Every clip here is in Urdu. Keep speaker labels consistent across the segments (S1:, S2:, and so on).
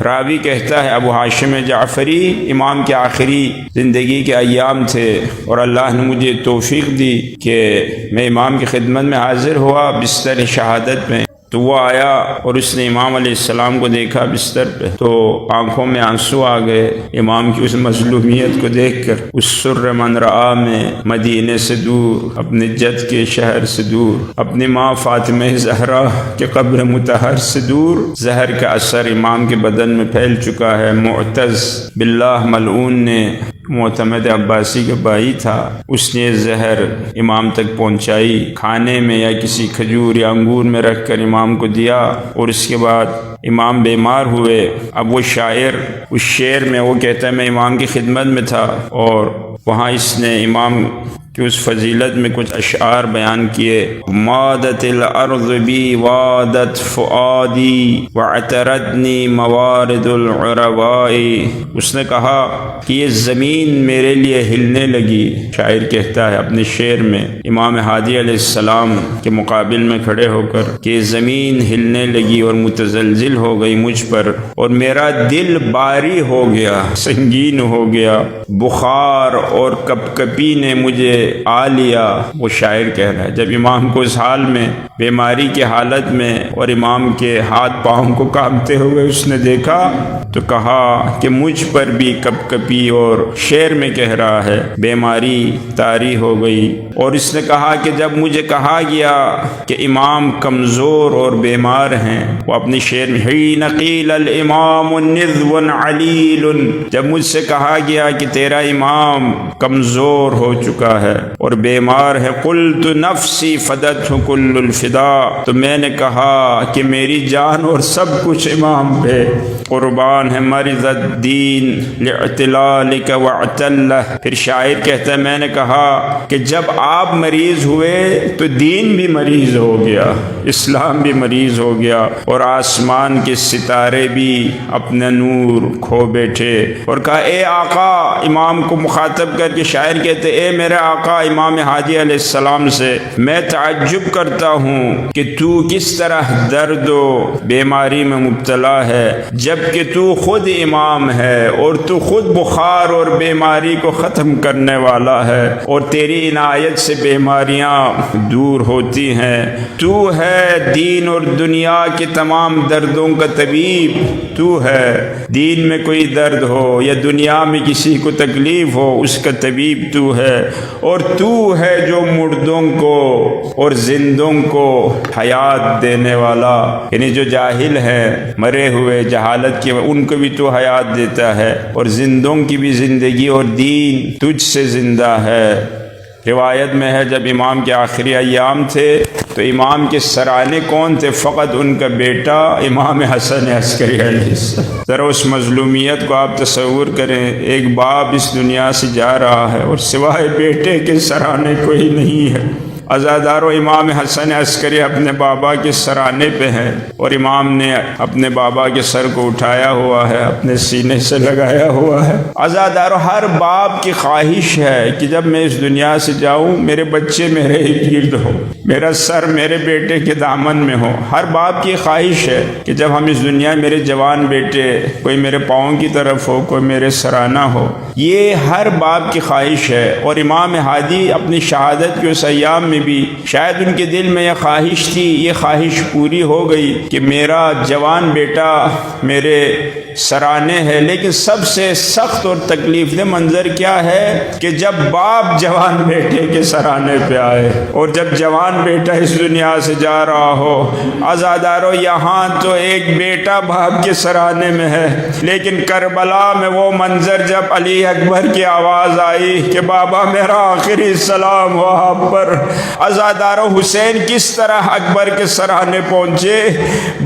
S1: راوی کہتا ہے ابو ہاشم جعفری امام کے آخری زندگی کے ایام تھے اور اللہ نے مجھے توفیق دی کہ میں امام کی خدمت میں حاضر ہوا بستر شہادت میں، تو وہ آیا اور اس نے امام علیہ السلام کو دیکھا بستر پہ، تو آنکھوں میں آنسو آ گئے امام کی اس مظلومیت کو دیکھ کر۔ اس سر من رعا میں مدینے سے دور، اپنے جد کے شہر سے دور، اپنی ماں فاطمہ زہرا کے قبر مطہر سے دور، زہر کا اثر امام کے بدن میں پھیل چکا ہے۔ معتز باللہ ملعون نے، معتمد عباسی کا بھائی تھا، اس نے زہر امام تک پہنچائی، کھانے میں یا کسی کھجور یا انگور میں رکھ کر امام کو دیا، اور اس کے بعد امام بیمار ہوئے۔ اب وہ شاعر اس شعر میں وہ کہتا ہے میں امام کی خدمت میں تھا، اور وہاں اس نے امام کہ اس فضیلت میں کچھ اشعار بیان کیے۔ مادت الارض بی وادت فؤادی واعترضنی موارد العرباء، اس نے کہا کہ یہ زمین میرے لیے ہلنے لگی، شاعر کہتا ہے اپنے شعر میں امام ہادی علیہ السلام کے مقابل میں کھڑے ہو کر کہ زمین ہلنے لگی اور متزلزل ہو گئی مجھ پر، اور میرا دل باری ہو گیا، سنگین ہو گیا، بخار اور کپکپی نے مجھے آ لیا۔ وہ شاعر کہہ رہا ہے جب امام کو اس حال میں، بیماری کی حالت میں، اور امام کے ہاتھ پاؤں کو کانپتے ہوئے اس نے دیکھا تو کہا کہ مجھ پر بھی کپکپی، اور شعر میں کہہ رہا ہے بیماری طاری ہو گئی۔ اور اس نے کہا کہ جب مجھے کہا گیا کہ امام کمزور اور بیمار ہیں، وہ اپنی شعر میں حین قیل الامام نذو علیل، جب مجھ سے کہا گیا کہ تیرا امام کمزور ہو چکا ہے اور بیمار ہے، قلت نفسی فدتہ کل الفدا، تو میں نے کہا کہ میری جان اور سب کچھ امام پہ قربان ہے۔ مرض الدین لاعتلالک واعتلہ، پھر شاعر کہتا ہے میں نے کہا کہ جب آپ مریض ہوئے تو دین بھی مریض ہو گیا، اسلام بھی مریض ہو گیا، اور آسمان کے ستارے بھی اپنا نور کھو بیٹھے۔ اور کہا اے آقا، امام کو مخاطب کر کے شاعر کہتے اے میرے آقا امام ہادی علیہ السلام سے میں تعجب کرتا ہوں کہ تو کس طرح درد و بیماری میں مبتلا ہے، جبکہ تو خود امام ہے اور تو خود بخار اور بیماری کو ختم کرنے والا ہے، اور تیری عنایت سے بیماریاں دور ہوتی ہیں۔ تو ہے دین اور دنیا کے تمام دردوں کا طبیب، تو ہے دین میں کوئی درد ہو یا دنیا میں کسی کو تکلیف ہو اس کا طبیب تو ہے، اور تو ہے جو مردوں کو اور زندوں کو حیات دینے والا، یعنی جو جاہل ہیں مرے ہوئے جہالت کے ان کو بھی تو حیات دیتا ہے، اور زندوں کی بھی زندگی اور دین تجھ سے زندہ ہے۔ روایت میں ہے جب امام کے آخری ایام تھے تو امام کے سرانے کون تھے؟ فقط ان کا بیٹا امام حسن عسکری علیہ السلام۔ ذرا اس مظلومیت کو آپ تصور کریں، ایک باپ اس دنیا سے جا رہا ہے اور سوائے بیٹے کے سرانے کوئی نہیں ہے۔ عزادارو امام حسن عسکری اپنے بابا کے سرانے پہ ہیں، اور امام نے اپنے بابا کے سر کو اٹھایا ہوا ہے، اپنے سینے سے لگایا ہوا ہے۔ عزادارو ہر باپ کی خواہش ہے کہ جب میں اس دنیا سے جاؤں میرے بچے میرے ارد گرد ہو، میرا سر میرے بیٹے کے دامن میں ہو۔ ہر باپ کی خواہش ہے کہ جب ہم اس دنیا میرے جوان بیٹے کوئی میرے پاؤں کی طرف ہو، کوئی میرے سرانہ ہو، یہ ہر باپ کی خواہش ہے۔ اور امام ہادی اپنی شہادت کے اس ایام میں بھی شاید ان کے دل میں یہ خواہش تھی، یہ خواہش پوری ہو گئی کہ میرا جوان بیٹا میرے سرانے ہے۔ لیکن سب سے سخت اور تکلیف دہ منظر کیا ہے کہ جب باپ جوان بیٹے کے سرانے پہ آئے اور جب جوان بیٹا اس دنیا سے جا رہا ہو۔ عزادارو یہاں تو ایک بیٹا باپ کے سرانے میں ہے، لیکن کربلا میں وہ منظر جب علی اکبر کی آواز آئی کہ بابا میرا آخری سلام ہو آپ پر، عزادارو حسین کس طرح اکبر کے سرانے پہنچے۔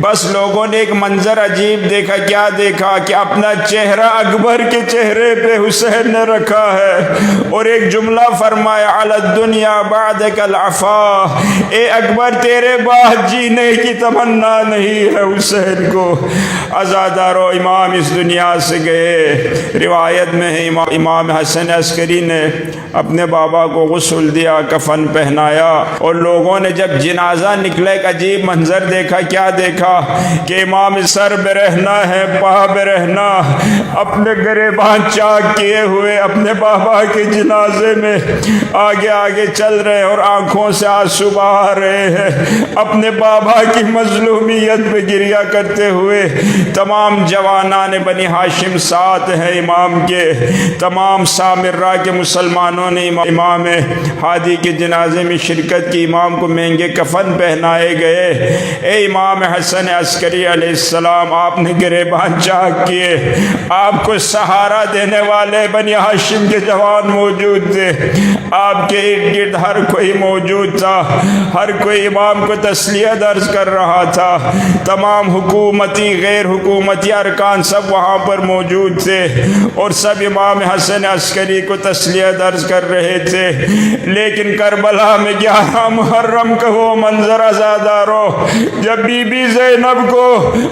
S1: بس لوگوں نے ایک منظر عجیب دیکھا۔ کیا دیکھا کہ اپنا چہرہ اکبر کے چہرے پہ حسین نے رکھا ہے اور ایک جملہ فرمایا علی الدنیا بعدک العفا، اے اکبر تیرے بعد جینے کی تمنا نہیں ہے حسین کو۔ عزادارو امام اس دنیا سے گئے۔ روایت میں ہے امام حسن عسکری نے اپنے بابا کو غسل دیا، کفن پہنایا، پہنایا، اور لوگوں نے جب جنازہ نکلا ایک عجیب منظر دیکھا۔ کیا دیکھا کہ امام سر برہنہ ہے، پا برہنہ، اپنے گریبان چاک کیے ہوئے اپنے بابا کے جنازے میں آگے آگے چل رہے، اور آنکھوں سے آنسو بہا رہے ہیں، اپنے بابا کی مظلومیت پہ گریہ کرتے ہوئے۔ تمام جوانان بنی ہاشم ساتھ ہیں امام کے، تمام سامرہ کے مسلمانوں نے امام ہادی کے جنازے میں شرکت کی، امام کو مہنگے کفن پہنائے گئے۔ اے امام حسن عسکری علیہ السلام، آپ نے گریبان چاک کیے، آپ کو سہارا دینے والے بنی ہاشم کے جوان موجود تھے، آپ کے ارد گرد ہر کوئی موجود تھا، ہر کوئی امام کو تسلیہ درج کر رہا تھا، تمام حکومتی غیر حکومتی ارکان سب وہاں پر موجود تھے، اور سب امام حسن عسکری کو تسلیہ درج کر رہے تھے۔ لیکن کربلا میں 11 محرم کا وہ منظر عزادارو، جب بی بی زینب کو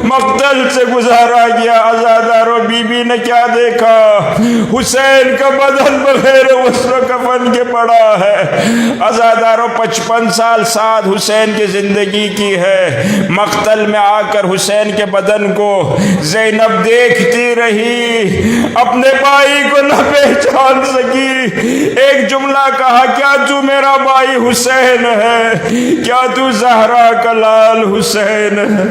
S1: مقتل سے گزارا گیا، عزادارو بی بی نے کیا دیکھا؟ حسین کا بدن بغیر غسل و کفن کے پڑا ہے۔ عزادارو 55 سال ساتھ حسین کی زندگی کی ہے، مقتل میں آ کر حسین کے بدن کو زینب دیکھتی رہی، اپنے بھائی کو نہ پہچان سکی۔ ایک جملہ کہا، کیا تو میرا بھائی حسین ہے؟ کیا تو زہرا کا لال حسین ہے؟